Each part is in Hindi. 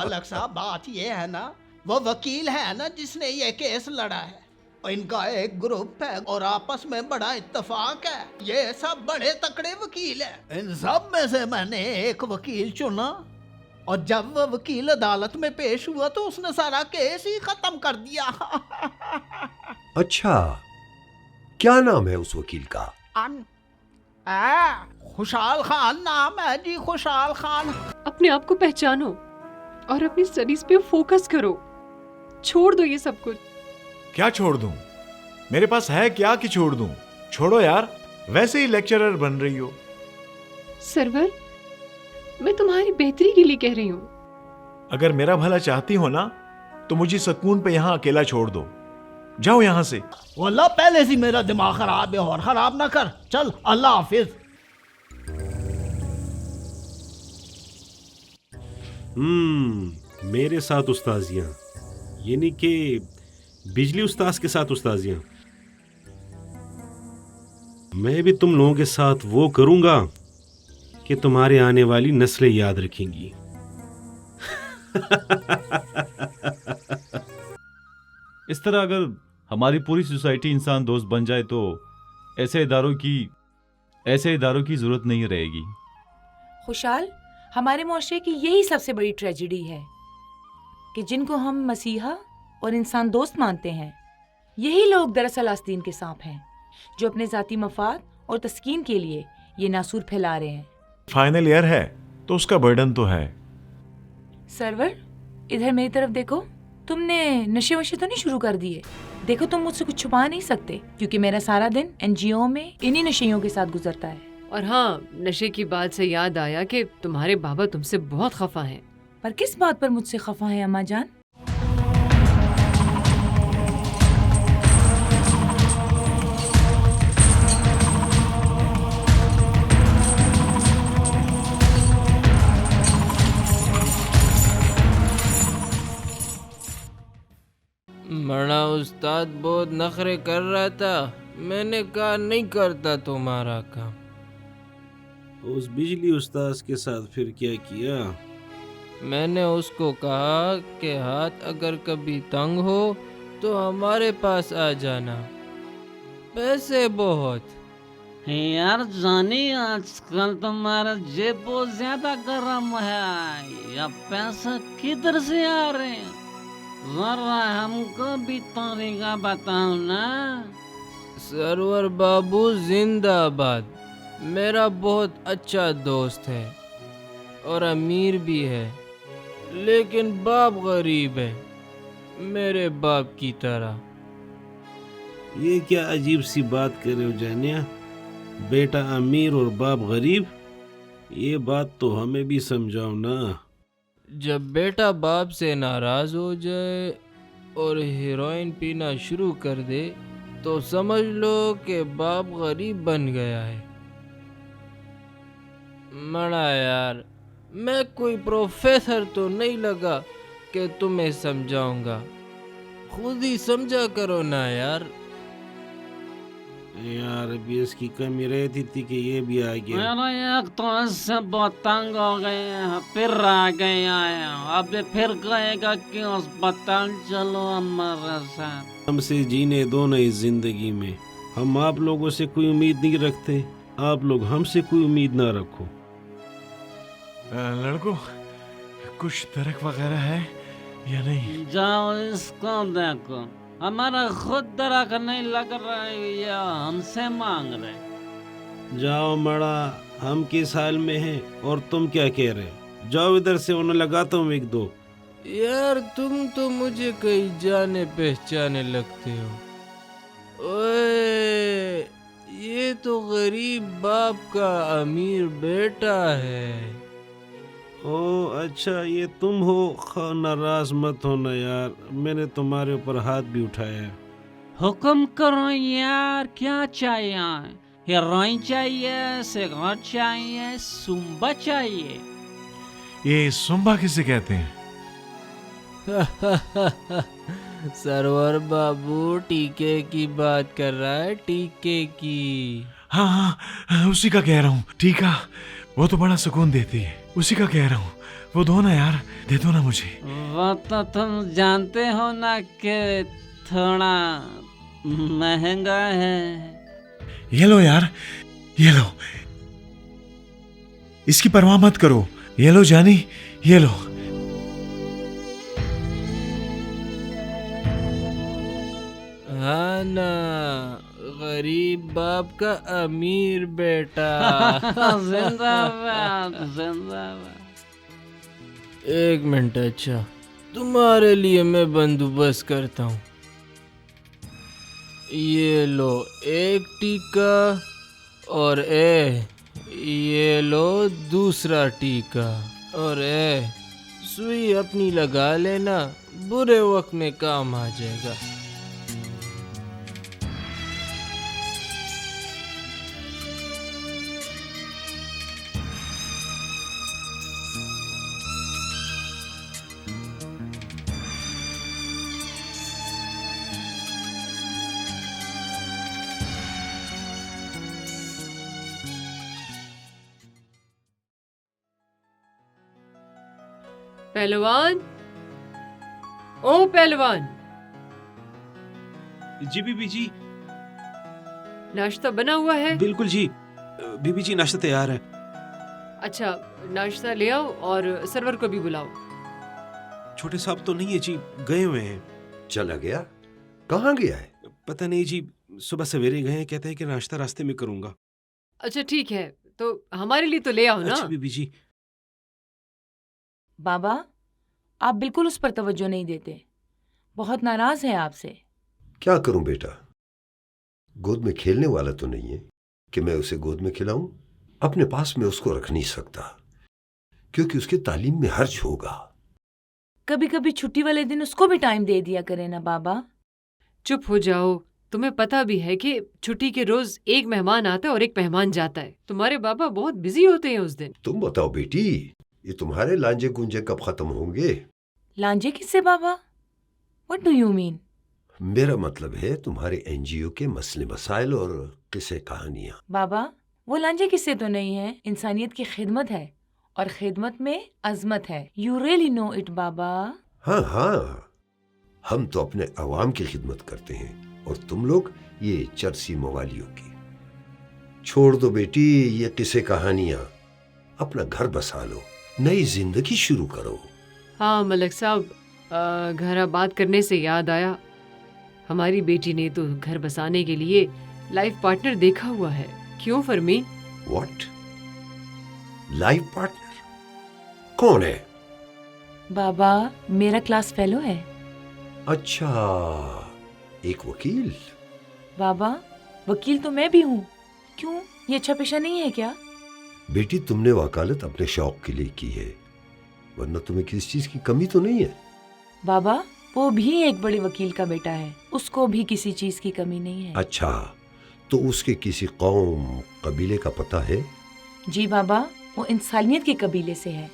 मालक साहब, बात ये है ना, वो वकील है ना जिसने ये केस लड़ा है, इनका एक ग्रुप है और आपस में बड़ा इत्तेफाक है। ये सब बड़े तकड़े वकील हैं। इन सब में से मैंने एक वकील चुना और जब वो वकील अदालत में पेश हुआ तो उसने सारा केस ही खत्म कर दिया। अच्छा, क्या नाम है उस वकील का? खुशहाल खान नाम है जी, खुशहाल खान। अपने आप को पहचानो और अपनी स्टडीज पे फोकस करो। छोड़ दो ये सब कुछ। क्या छोड़ दूं? मेरे पास है क्या कि छोड़ दूं? छोड़ो यार, वैसे ही लेक्चरर बन रही हो। सरवर, मैं तुम्हारी बेहतरी के लिए कह रही हूँ। अगर मेरा भला चाहती हो ना तो मुझे सुकून पे यहाँ अकेला छोड़ दो। जाओ यहाँ से। वल्लाह पहले से मेरा दिमाग खराब है और खराब ना कर। चल, अल्लाह हाफिज। मेरे साथ उस्ताजियाँ, यानी कि बिजली उस्ताज के साथ उस्ताजियाँ। मैं भी तुम लोगों के साथ वो करूँगा कि तुम्हारे आने वाली नस्लें याद रखेंगी। इस तरह अगर हमारी पूरी सोसाइटी इंसान दोस्त बन जाए तो ऐसे इदारों की जरूरत नहीं रहेगी। खुशहाल, हमारे मुआशरे की यही सबसे बड़ी ट्रेजेडी है कि जिनको हम मसीहा और इंसान दोस्त मानते हैं, यही लोग दरअसल आस्तीन के सांप हैं जो अपने जाती मफाद और तस्कीन के लिए ये नासूर फैला रहे हैं। फाइनल ईयर है तो उसका बर्डन तो है। सरवर, इधर मेरी तरफ देखो। तुमने नशे वशे तो नहीं शुरू कर दिए? देखो, तुम मुझसे कुछ छुपा नहीं सकते क्योंकि मेरा सारा दिन एनजीओ में इन्हीं नशेइयों के साथ गुजरता है। और हाँ, नशे की बात से याद आया कि तुम्हारे बाबा तुमसे बहुत खफा हैं। पर किस बात पर मुझसे खफा है अम्मा जान? बड़ा उस्ताद बहुत नखरे कर रहा था। मैंने कहा नहीं करता तुम्हारा काम। उस बिजली उस्ताद के साथ फिर क्या किया? मैंने उसको कहा कि हाथ अगर कभी तंग हो तो हमारे पास आ जाना, पैसे बहुत। यार जानी, आजकल तुम्हारा जेब बहुत ज्यादा गर्म है। या पैसा किधर से आ रहे हैं? जरा हमको भी तरीका बताओ ना। सरवर बाबू जिंदाबाद। मेरा बहुत अच्छा दोस्त है और अमीर भी है, लेकिन बाप गरीब है, मेरे बाप की तरह। ये क्या अजीब सी बात कर रहे हो जानिया? बेटा अमीर और बाप गरीब, ये बात तो हमें भी समझाओ ना। जब बेटा बाप से नाराज हो जाए और हेरोइन पीना शुरू कर दे तो समझ लो कि बाप गरीब बन गया है। मड़ा यार, मैं कोई प्रोफेसर तो नहीं लगा कि तुम्हें समझाऊंगा, खुद ही समझा करो ना यार। यार अभी इसकी कमी रहती थी कि ये भी आ गया। मेरा एक तो इससे बहुत तंग हो गए हैं, फिर आ गए हैं। अब फिर कहेगा कि अस्पताल चलो हमारे साथ। हमसे जीने दो ना इस जिंदगी में। हम आप लोगों से कोई उम्मीद नहीं रखते, आप लोग हमसे कोई उम्मीद ना रखो। लड़कों, कुछ दरक वगैरह है या नहीं? जाओ इसको देखो, हमारा खुद दरक नहीं लग रहा है या हमसे मांग रहे। जाओ मड़ा, हम किस हाल में हैं और तुम क्या कह रहे हो? जाओ इधर से, उन्हें लगाता हूँ एक दो। यार तुम तो मुझे कहीं जाने पहचाने लगते हो। ओए, ये तो गरीब बाप का अमीर बेटा है। ओ अच्छा, ये तुम हो। नाराज मत होना यार, मैंने तुम्हारे ऊपर हाथ भी उठाया है। हुक्म करो यार, क्या चाहिए? हीरोइन चाहिए, सिगरेट चाहिए, सुम्बा चाहिए? ये सुम्बा किसे कहते हैं? सरवर बाबू टीके की बात कर रहा है, टीके की। हाँ हाँ, उसी का कह रहा हूँ। टीका, वो तो बड़ा सुकून देती है। उसी का कह रहा हूँ, वो दो ना यार, दे दो ना मुझे। वो तो तुम जानते हो ना कि थोड़ा महंगा है। ये लो यार, ये लो, इसकी परवाह मत करो। ये लो जानी, ये लो। हाँ ना, गरीब बाप का अमीर बेटा। जिंदाबाद जिंदाबाद। एक मिनट, अच्छा तुम्हारे लिए मैं बंदोबस्त करता हूँ। ये लो एक टीका, और ये लो दूसरा टीका, और सुई अपनी लगा लेना, बुरे वक्त में काम आ जाएगा। पहलवान, ओ पहलवान, जी बीबी जी। नाश्ता बना हुआ है? बिल्कुल जी बीबी जी, नाश्ता तैयार है। अच्छा, नाश्ता ले आओ और सर्वर को भी बुलाओ। छोटे साहब तो नहीं है जी, गए हुए हैं। चला गया? कहाँ गया है? पता नहीं जी, सुबह सवेरे गए हैं, कहते हैं कि नाश्ता रास्ते में करूंगा। अच्छा ठीक है, तो हमारे लिए तो ले आओ ना। अच्छा बीबी जी। बाबा, आप बिल्कुल उस पर तवज्जो नहीं देते, बहुत नाराज है आपसे। क्या करूं बेटा, गोद में खेलने वाला तो नहीं है कि मैं उसे गोद में खिलाऊं। अपने पास में उसको रख नहीं सकता, क्योंकि उसके तालीम में हर्ज होगा। कभी कभी छुट्टी वाले दिन उसको भी टाइम दे दिया करे ना बाबा। चुप हो जाओ, तुम्हें पता भी है कि छुट्टी के रोज एक मेहमान आता है और एक मेहमान जाता है। तुम्हारे बाबा बहुत बिजी होते हैं उस दिन। तुम बताओ बेटी, ये तुम्हारे लांजे गुंजे कब खत्म होंगे? लांजे किससे बाबा? What do you mean? मेरा मतलब है तुम्हारे एनजीओ के मसले मसाइल और किस्से कहानियां। बाबा, वो लांजे किस्से तो नहीं है, इंसानियत की खिदमत है, और खिदमत में अजमत है। यू रियली नो इट बाबा। हाँ हाँ, हम तो अपने अवाम की खिदमत करते हैं, और तुम लोग ये चरसी मवालियों की। छोड़ दो बेटी ये किस्से कहानियां, अपना घर बसा लो, नई जिंदगी शुरू करो। हाँ मलिक साहब, घर आबाद करने से याद आया, हमारी बेटी ने तो घर बसाने के लिए लाइफ पार्टनर देखा हुआ है। क्यों फरमीन? व्हाट? लाइफ पार्टनर कौन है? बाबा, मेरा क्लास फेलो है। अच्छा, एक वकील। बाबा, वकील तो मैं भी हूँ। क्यों, ये अच्छा पेशा नहीं है क्या? बेटी, तुमने वकालत अपने शौक के लिए की है, वरना तुम्हें किसी चीज की कमी तो नहीं है। बाबा, वो भी एक बड़े वकील का बेटा है, उसको भी किसी चीज की कमी नहीं है। अच्छा, तो उसके किसी कौम कबीले का पता है? जी बाबा, वो इंसानियत के कबीले से है।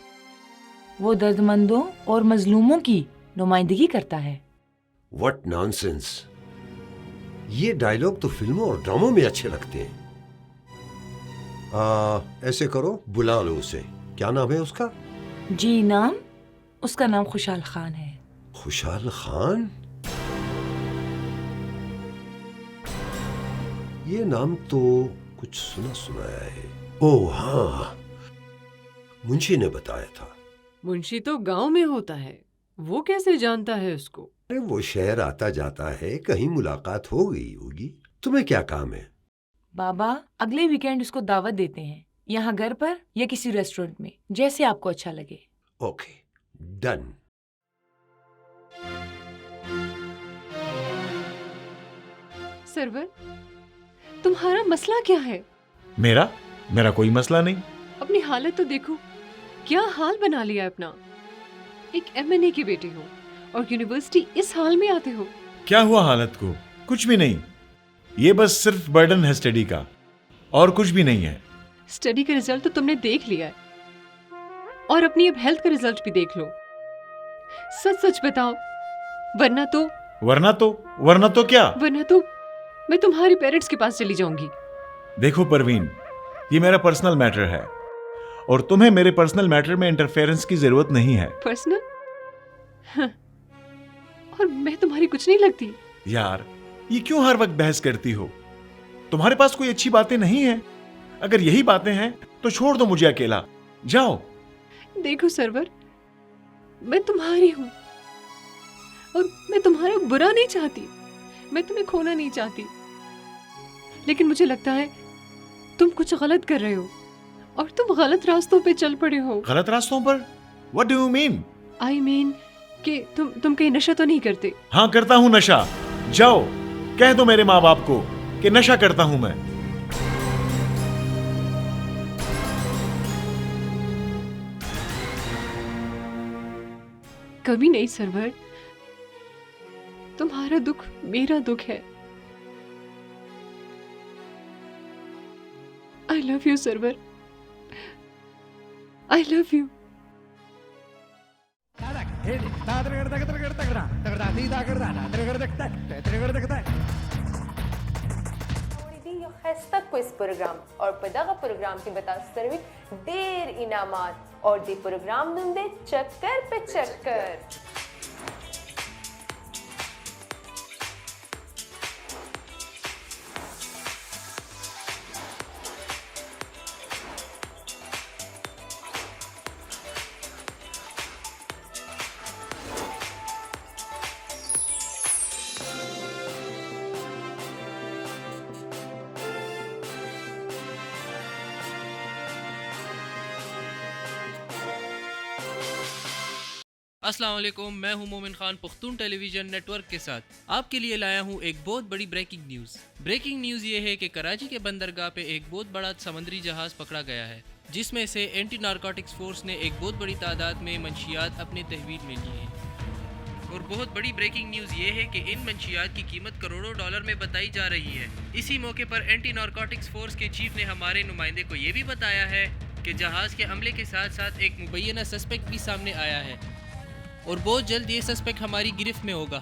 वो दर्दमंदों और मजलूमों की नुमाइंदगी करता है। What nonsense! ये डायलॉग तो फिल्मों और ड्रामों में अच्छे लगते हैं। ऐसे करो, बुला लो उसे। क्या नाम है उसका? जी, नाम उसका नाम खुशहाल खान है। खुशहाल खान? ये नाम तो कुछ सुना सुनाया है। ओह हाँ, मुंशी ने बताया था। मुंशी तो गांव में होता है, वो कैसे जानता है उसको? अरे वो शहर आता जाता है, कहीं मुलाकात हो गई होगी। तुम्हें क्या काम है? बाबा, अगले वीकेंड उसको दावत देते हैं, यहाँ घर पर या किसी रेस्टोरेंट में, जैसे आपको अच्छा लगे। Okay, done. सरवर, तुम्हारा मसला क्या है? मेरा कोई मसला नहीं। अपनी हालत तो देखो, क्या हाल बना लिया अपना। एक एमएनए के बेटे हो और यूनिवर्सिटी इस हाल में आते हो। क्या हुआ हालत को? कुछ भी नहीं, ये बस सिर्फ बर्डन है स्टडी का, और कुछ भी नहीं है। स्टडी का रिजल्ट तो तुमने देख लिया है, और अपनी अब हेल्थ का रिजल्ट भी देख लो। सच सच बताओ, वरना तो क्या? वरना तो मैं तुम्हारे पेरेंट्स के पास चली जाऊंगी। देखो परवीन, ये मेरा पर्सनल मैटर है, और तुम्हें मेरे पर्सनल मैटर में इंटरफेरेंस की जरूरत नहीं है। पर्सनल? हाँ। और मैं तुम्हारी कुछ नहीं लगती? यार, ये क्यों हर वक्त बहस करती हो? तुम्हारे पास कोई अच्छी बातें नहीं है? अगर यही बातें हैं तो छोड़ दो मुझे अकेला, जाओ। देखो सरवर, मैं तुम्हारी हूं और मैं तुम्हारा बुरा नहीं चाहती, मैं तुम्हें खोना नहीं चाहती, लेकिन मुझे लगता है तुम कुछ गलत कर रहे हो और तुम गलत रास्तों पे चल पड़े हो। गलत रास्तों पर? What do you mean? I mean कि तुम कहीं नशा तो नहीं करते? हाँ, करता हूँ नशा। जाओ, कह दो मेरे माँ बाप को कि नशा करता हूँ मैं। कभी नहीं सरवर, तुम्हारा दुख मेरा दुख है। I love you Sarwar, I love you। Quiz programme और पदागा प्रोग्राम की बता सर्वी देर इनामात और दी प्रोग्राम दुंदे चक्कर पे चक्कर। अस्सलाम वालेकुम, मैं हूं मोमिन खान पुख्तून टेलीविजन नेटवर्क के साथ आपके लिए लाया हूं एक बहुत बड़ी ब्रेकिंग न्यूज़। ब्रेकिंग न्यूज़ ये है कि कराची के बंदरगाह पे एक बहुत बड़ा समुद्री जहाज़ पकड़ा गया है, जिसमें से एंटी नारकोटिक्स फोर्स ने एक बहुत बड़ी तादाद में मंशियात अपने तहवील में ली हैं। और बहुत बड़ी ब्रेकिंग न्यूज़ ये है कि इन मंशियात की कीमत करोड़ों डॉलर में बताई जा रही है। इसी मौके पर एंटी नारकोटिक्स फोर्स के चीफ ने हमारे नुमाइंदे को ये भी बताया है कि जहाज़ के अमले के साथ साथ एक मुबैना सस्पेक्ट भी सामने आया है और बहुत जल्द ये सस्पेक्ट हमारी गिरफ्त में होगा।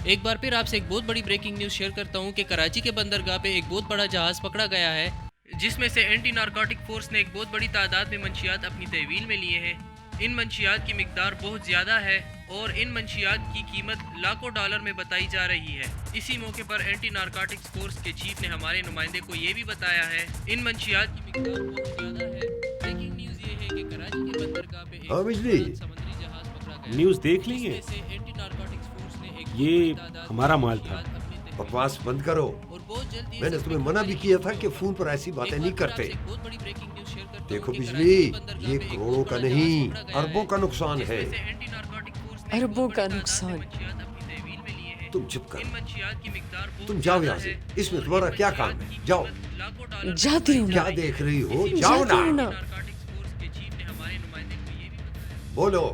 एक बार फिर आपसे एक बहुत बड़ी ब्रेकिंग न्यूज़ शेयर करता हूँ कि कराची के बंदरगाह पे एक बहुत बड़ा जहाज़ पकड़ा गया है, जिसमें से एंटी नारकोटिक फोर्स ने एक बहुत बड़ी तादाद में मंशियात अपनी तहवील में लिए हैं। इन मंशियात की मिकदार बहुत ज़्यादा है और इन मंशियात की कीमत लाखों डॉलर में बताई जा रही है। इसी मौके पर एंटी नारकोटिक्स फोर्स के चीफ ने हमारे नुमाइंदे को ये भी बताया है इन मंशियात की मिकदार बहुत ज़्यादा है। ब्रेकिंग न्यूज़ ये है कि कराची के बंदरगाह पे एक समुद्री जहाज़ पकड़ा गया। न्यूज़ देख ली है? ये हमारा माल था। बकवास बंद करो। मैंने तुम्हें मना भी किया था कि फोन पर ऐसी बातें नहीं करते। देखो बिजली, ये करोड़ों का नहीं, अरबों का नुकसान है। अरबों का नुकसान? तुम चुप करो, तुम जाओ यहाँ से। इसमें तुम्हारा क्या काम है? जाओ। जाती हूँ। क्या देख रही हो? जाओ ना। बोलो।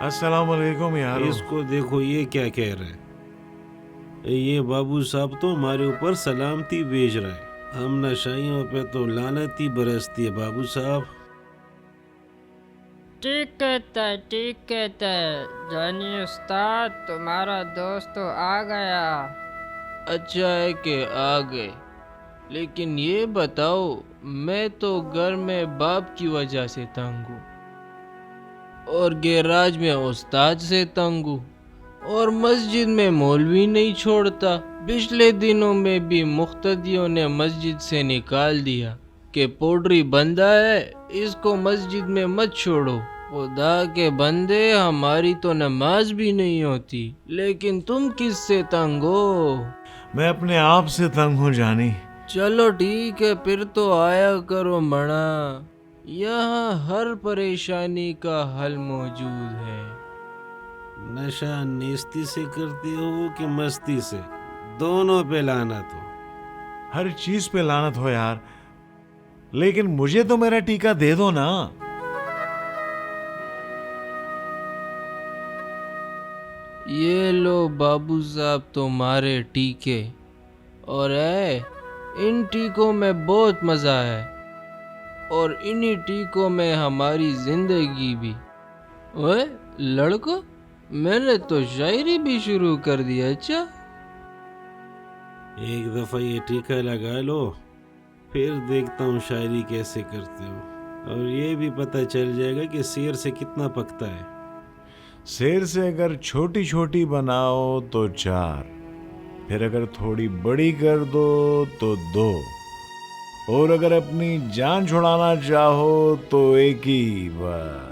अस्सलाम वालेकुम यार। इसको देखो, ये क्या कह रहा है। ये बाबू साहब तो हमारे ऊपर सलामती भेज रहा है। हम नशाइयों पे तो लानती बरसती है बाबू साहब। ठीक कहता है, ठीक कहता है। जानिए उस्ताद, तुम्हारा दोस्त तो आ गया। अच्छा है कि आ गए, लेकिन ये बताओ, मैं तो घर में बाप की वजह से तंग हूँ और गैराज में उस्ताद से तंग हूँ और मस्जिद में मौलवी नहीं छोड़ता। पिछले दिनों में भी मुख्तदियों ने मस्जिद से निकाल दिया कि पोड्री बंदा है, इसको मस्जिद में मत छोड़ो। खुदा के बंदे, हमारी तो नमाज भी नहीं होती, लेकिन तुम किससे तंग हो? मैं अपने आप से तंग हूँ जानी। चलो ठीक है, फिर तो आया करो मणा। यहाँ हर परेशानी का हल मौजूद है। नशा नेस्ती से करते हो कि मस्ती से? दोनों पे लानत हो। हर चीज पे लानत हो यार, लेकिन मुझे तो मेरा टीका दे दो ना। ये लो बाबू साहब तुम्हारे टीके। और इन टीकों में बहुत मजा है, और इन्हीं टीकों में हमारी जिंदगी भी। ओए लड़को, मैंने तो शायरी भी शुरू कर दी। अच्छा, एक दफा ये टीका लगा लो, फिर देखता हूँ शायरी कैसे करते हो, और ये भी पता चल जाएगा कि शेर से कितना पकता है। शेर से अगर छोटी छोटी बनाओ तो 4, फिर अगर थोड़ी बड़ी कर दो तो 2, और अगर अपनी जान छुड़ाना चाहो तो 1 ही बस।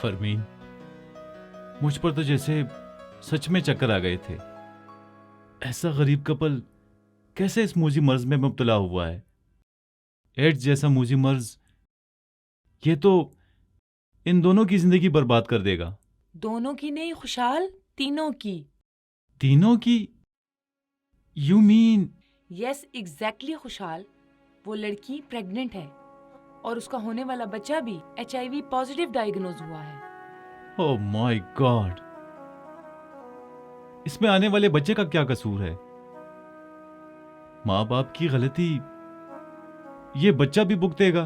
फरमीन, मुझ पर तो जैसे सच में चक्कर आ गए थे। ऐसा गरीब कपल कैसे इस मूजी मर्ज में मुब्तला हुआ है? एड्स जैसा मूजी मर्ज, ये तो इन दोनों की जिंदगी बर्बाद कर देगा। दोनों की नहीं खुशहाल, तीनों की। तीनों की? You mean? यस एग्जैक्टली खुशहाल। वो लड़की प्रेग्नेंट है और उसका होने वाला बच्चा भी HIV पॉजिटिव डायग्नोज हुआ है। ओह माय गॉड, इसमें आने वाले बच्चे का क्या कसूर है? माँ बाप की गलती ये बच्चा भी भुगतेगा।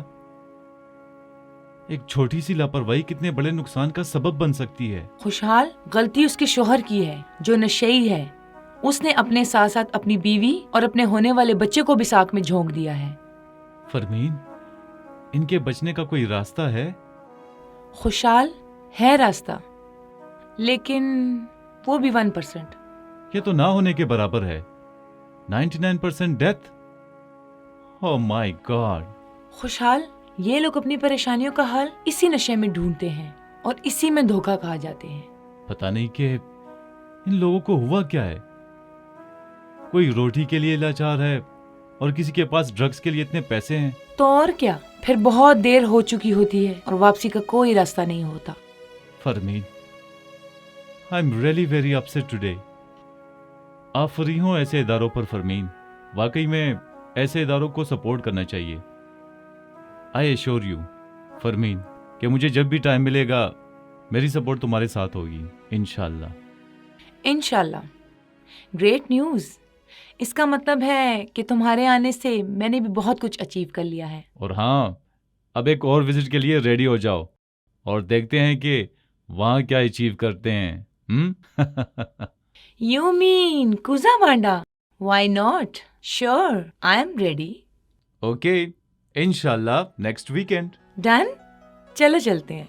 एक छोटी सी लापरवाही कितने बड़े नुकसान का सबब बन सकती है। खुशहाल, गलती उसके शोहर की है जो नशेई है। उसने अपने साथ साथ अपनी बीवी और अपने होने वाले बच्चे को भी साक में झोंक दिया है। फरमीन, इनके बचने का कोई रास्ता है? खुशहाल, है रास्ता, लेकिन वो भी 1%। ये तो ना होने के बराबर है। 99% डेथ। Oh my God. खुशहाल, ये लोग अपनी परेशानियों का हल इसी नशे में ढूंढते हैं और इसी में धोखा खा जाते हैं। पता नहीं कि इन लोगों को हुआ क्या है। कोई रोटी के लिए लाचार है और किसी के पास ड्रग्स के लिए इतने पैसे हैं। तो और क्या, फिर बहुत देर हो चुकी होती है और वापसी का कोई रास्ता नहीं होता। Farmeen, I am really very upset today. आप फ्री हो ऐसे इदारों पर फरमीन? वाकई में ऐसे इदारों को सपोर्ट करना चाहिए। आई एश्योर यू फरमीन कि मुझे जब भी टाइम मिलेगा मेरी सपोर्ट तुम्हारे साथ होगी, इंशाल्लाह। इंशाल्लाह। Great news. इसका मतलब है कि तुम्हारे आने से मैंने भी बहुत कुछ अचीव कर लिया है। और हाँ, अब एक और विजिट के लिए रेडी हो जाओ और देखते हैं कि वहां क्या अचीव करते हैं। You mean Kuzawanda? Why not? Sure, I am ready. Okay, इंशाल्लाह नेक्स्ट वीकेंड। Done? चलो चलते हैं।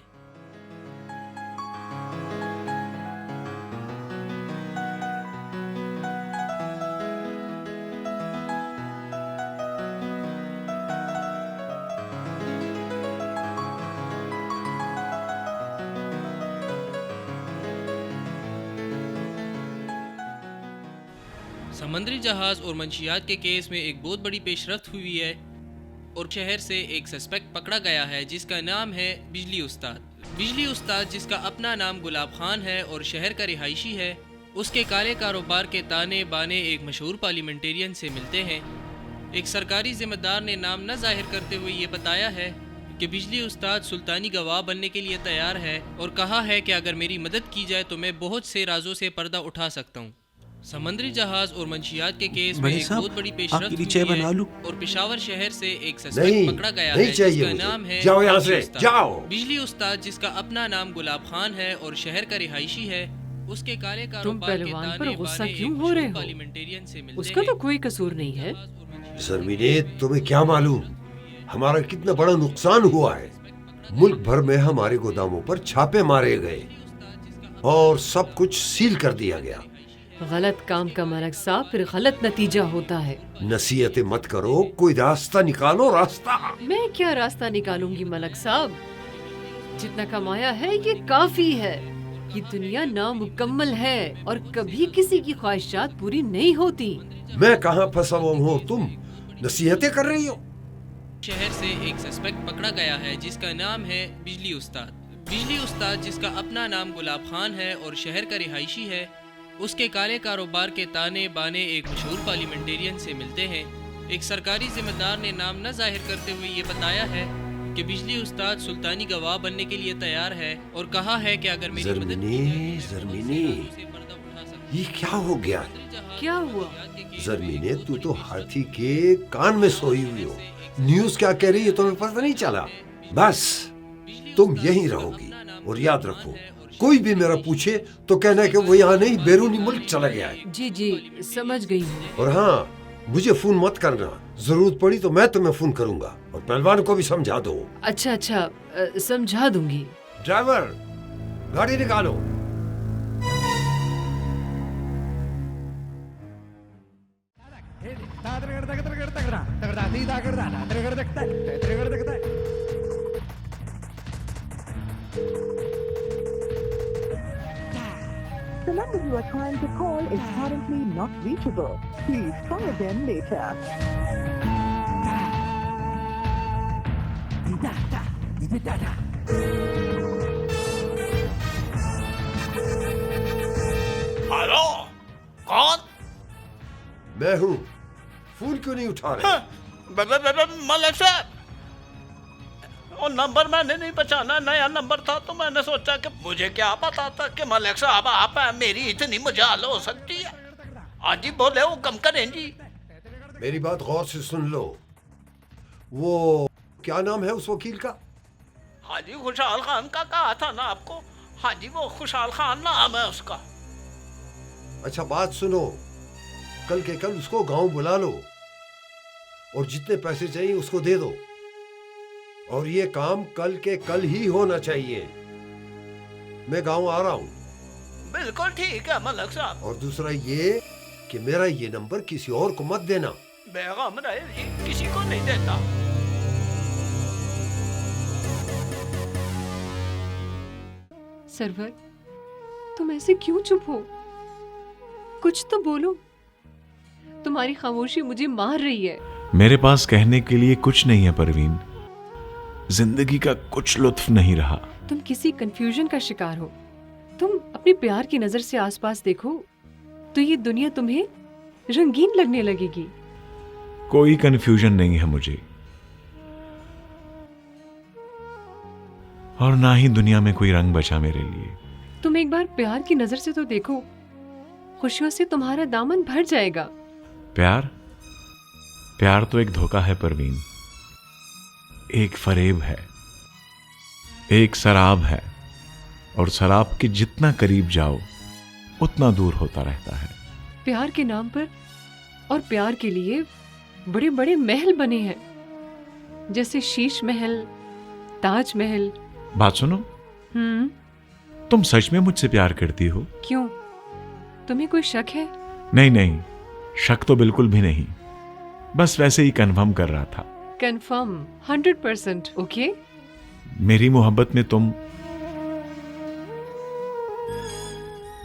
समंदरी जहाज और मंशियात के केस में एक बहुत बड़ी पेशरफ्त हुई है और शहर से एक सस्पेक्ट पकड़ा गया है जिसका नाम है बिजली उस्ताद। बिजली उस्ताद, जिसका अपना नाम गुलाब खान है और शहर का रिहायशी है, उसके काले कारोबार के ताने बाने एक मशहूर पार्लियामेंटेरियन से मिलते हैं। एक सरकारी जिम्मेदार ने नाम न जाहिर करते हुए ये बताया है कि बिजली उस्ताद सुल्तानी गवाह बनने के लिए तैयार है और कहा है कि अगर मेरी मदद की जाए तो मैं बहुत से राजों से पर्दा उठा सकता हूँ। समंदरी जहाज और मंशियात के केस में एक बहुत बड़ी पेशरफ्त हुई है और पेशावर शहर से एक सस्पेक्ट पकड़ा गया है जिसका नाम है जाओ यहाँ से, जाओ। बिजली उस्ताद, जिसका अपना नाम गुलाब खान है और शहर का रिहायशी है, उसके काले कारोबार के ताने बाने एक पार्लियामेंटेरियन से मिलते हैं। उसका तो कोई कसूर नहीं है। ज़रमीने, तुम्हें क्या मालूम हमारा कितना बड़ा नुकसान हुआ है। मुल्क भर में हमारे गोदामों पर छापे मारे गए और सब कुछ सील कर दिया गया। गलत काम का मलक साहब फिर गलत नतीजा होता है। नसीहतें मत करो, कोई रास्ता निकालो, रास्ता। मैं क्या रास्ता निकालूंगी मलक साहब, जितना कमाया है ये काफी है। ये दुनिया नामुकम्मल है और कभी किसी की ख्वाहिशात पूरी नहीं होती। मैं कहाँ फंसा हुआ हूँ, तुम नसीहतें कर रही हो। शहर से एक सस्पेक्ट पकड़ा गया है जिसका नाम है बिजली उस्ताद। बिजली उस्ताद, जिसका अपना नाम गुलाब खान है और शहर का रिहायशी है, उसके काले कारोबार के ताने बाने एक मशहूर पार्लियामेंटेरियन से मिलते हैं। एक सरकारी जिम्मेदार ने नाम न जाहिर करते हुए ये बताया है कि बिजली उस्ताद सुल्तानी गवाह बनने के लिए तैयार है और कहा है कि अगर मेरी मदद की जाए ज़रमीने, ये क्या हो गया? क्या हुआ? ज़रमीने, तू तो हाथी के कान में सोई हुई हो। न्यूज़ क्या कह रही है तुम्हें पता नहीं चला? बस तुम यहीं रहोगी और याद रखो, कोई भी मेरा पूछे तो कहना कि वो यहाँ नहीं, बैरूनी मुल्क चला गया है। जी जी समझ गई हूँ। और हाँ, मुझे फोन मत करना, जरूरत पड़ी तो मैं तुम्हें फोन करूंगा। और पहलवान को भी समझा दो। अच्छा अच्छा, समझा दूंगी। ड्राइवर, गाड़ी निकालो। The number you are trying to call is currently not reachable. Please try again later. Hello, कौन? मैं हूँ। फोन क्यों नहीं उठा रहे? मलिक साहब, वो नंबर मैंने नहीं पहचाना, नया नंबर था तो मैंने सोचा कि मुझे क्या पता था कि मलिक साहब आप हैं, मेरी इतनी मजाल हो सकती है। हाँ जी बोले, वो कम करें जी। मेरी बात गौर से सुन लो। वो क्या नाम है उस वकील का? हाँ जी, खुशहाल खान का कहा था ना आपको। हाँ जी, वो खुशहाल खान नाम है उसका। अच्छा बात सुनो, कल के कल उसको गांव बुला लो और जितने पैसे चाहिए उसको दे दो। और ये काम कल के कल ही होना चाहिए। मैं गांव आ रहा हूँ। बिल्कुल ठीक है मलिक साहब। और दूसरा ये कि मेरा ये नंबर किसी और को मत देना। बेगम रहे जी, किसी को नहीं देता। सरवर, तुम ऐसे क्यों चुप हो? कुछ तो बोलो। तुम्हारी खामोशी मुझे मार रही है। मेरे पास कहने के लिए कुछ नहीं है परवीन। जिंदगी का कुछ लुत्फ नहीं रहा। तुम किसी कंफ्यूजन का शिकार हो। तुम अपने प्यार की नजर से आसपास देखो तो ये दुनिया तुम्हें रंगीन लगने लगेगी। कोई कंफ्यूजन नहीं है मुझे, और ना ही दुनिया में कोई रंग बचा मेरे लिए। तुम एक बार प्यार की नजर से तो देखो, खुशियों से तुम्हारा दामन भर जाएगा। प्यार? प्यार तो एक धोखा है परवीन, एक फरेब है, एक शराब है, और शराब के जितना करीब जाओ उतना दूर होता रहता है। प्यार के नाम पर और प्यार के लिए बड़े बड़े महल बने हैं, जैसे शीश महल, ताज महल। बात सुनो, तुम सच में मुझसे प्यार करती हो? क्यों, तुम्हें कोई शक है? नहीं नहीं, शक तो बिल्कुल भी नहीं, बस वैसे ही कन्फर्म कर रहा था। कंफर्म 100%। ओके? मेरी मोहब्बत में तुम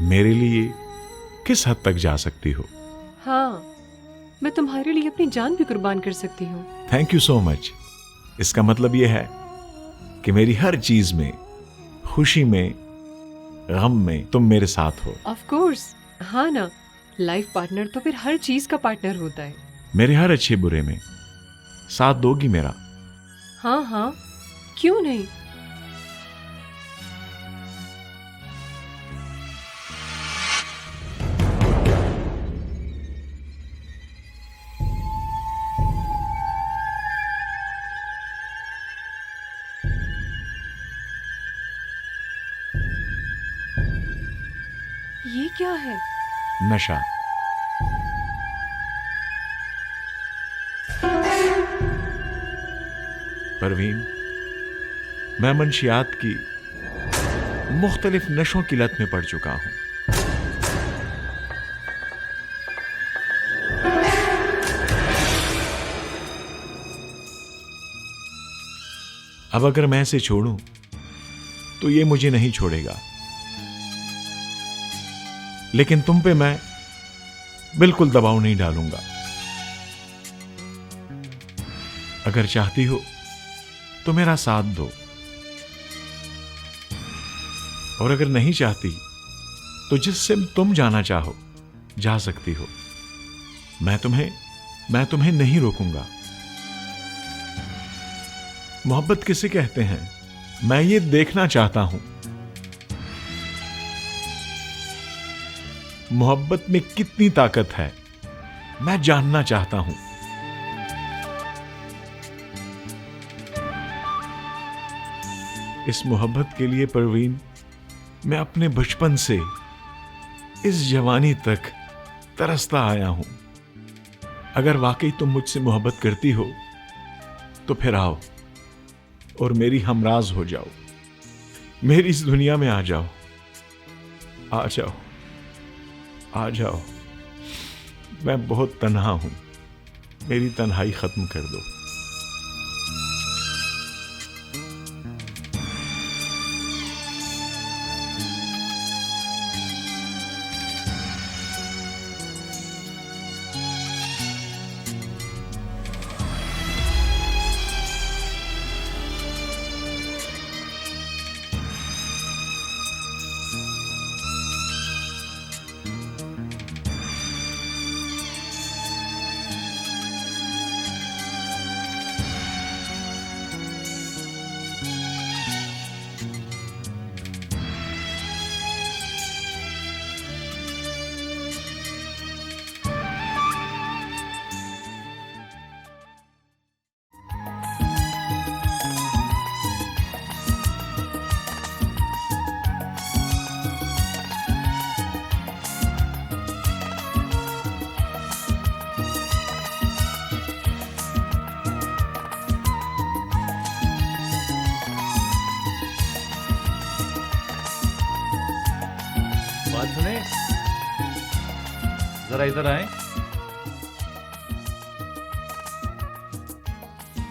मेरे लिए किस हद तक जा सकती हो? हाँ, मैं तुम्हारे लिए अपनी जान भी कुर्बान कर सकती हूँ। Thank you so much. इसका मतलब यह है कि मेरी हर चीज में, खुशी में, गम में तुम मेरे साथ हो। ऑफ कोर्स, हाँ ना। लाइफ पार्टनर तो फिर हर चीज का पार्टनर होता है। मेरे हर अच्छे बुरे में साथ दोगी मेरा? हाँ हाँ, क्यों नहीं। ये क्या है? नशा। परवीन, मैं मंशियात की मुख्तलिफ नशों की लत में पड़ चुका हूं। अब अगर मैं इसे छोड़ूं तो ये मुझे नहीं छोड़ेगा, लेकिन तुम पे मैं बिल्कुल दबाव नहीं डालूंगा। अगर चाहती हो तो मेरा साथ दो, और अगर नहीं चाहती तो जिससे तुम जाना चाहो जा सकती हो। मैं तुम्हें नहीं रोकूंगा। मोहब्बत किसे कहते हैं, मैं ये देखना चाहता हूं। मोहब्बत में कितनी ताकत है, मैं जानना चाहता हूं। इस मोहब्बत के लिए परवीन, मैं अपने बचपन से इस जवानी तक तरसता आया हूं। अगर वाकई तुम मुझसे मोहब्बत करती हो तो फिर आओ और मेरी हमराज हो जाओ, मेरी इस दुनिया में आ जाओ। आ जाओ, आ जाओ। मैं बहुत तन्हा हूं, मेरी तन्हाई खत्म कर दो। बात सुने, जरा इधर आए।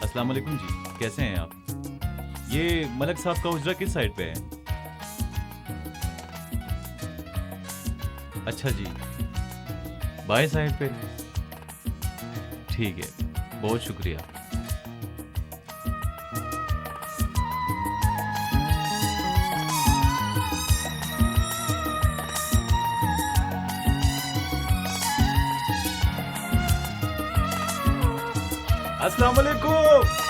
अस्सलाम वालेकुम जी, कैसे हैं आप? ये मलक साहब का हुजरा किस साइड पे है? अच्छा जी, बाएं साइड पे। ठीक है, बहुत शुक्रिया। अस्सलाम वालेकुम।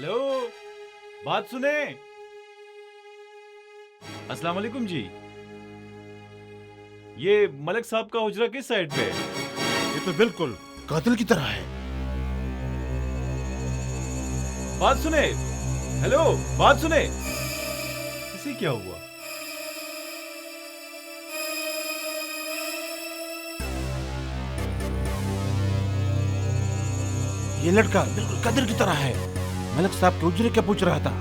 हेलो, बात सुने। अस्सलाम वालेकुम जी। ये मलक साहब का हुजरा किस साइड पे है? ये तो बिल्कुल कातिल की तरह है। बात सुने। हेलो, बात सुने। इसे क्या हुआ? ये लड़का बिल्कुल कातिल की तरह है। मलक साहब के उजरे क्या पूछ रहा था?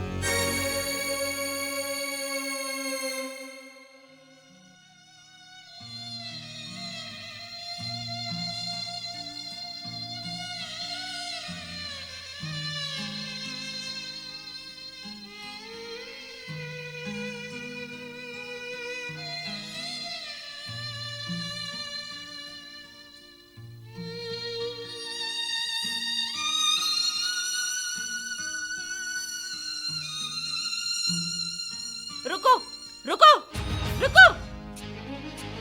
रुको रुको रुको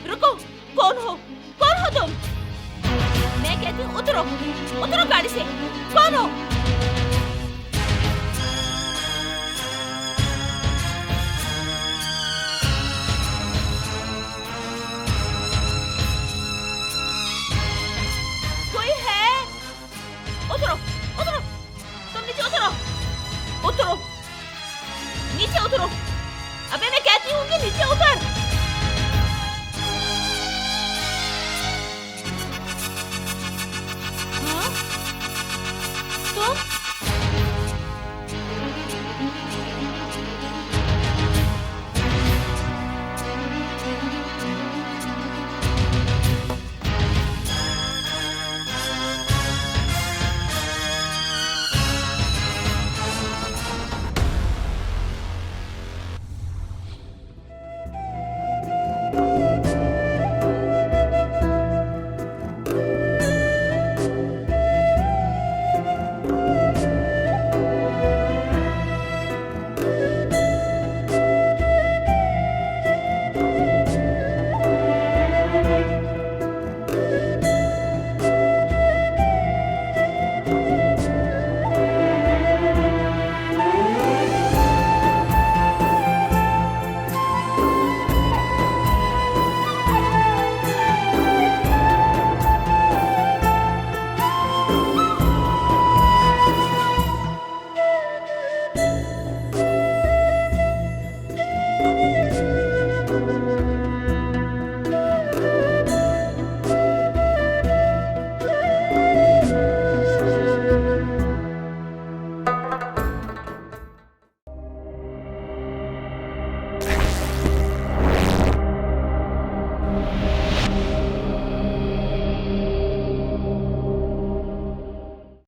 रुको, कौन हो तुम? मैं कहती हूँ उतरो, उतरो गाड़ी से। कौन हो? कोई है? उतरो उतरो, तुम नीचे उतरो, उतरो नीचे उतरो। अबे मैं कहती हूँ कि नीचे उतर।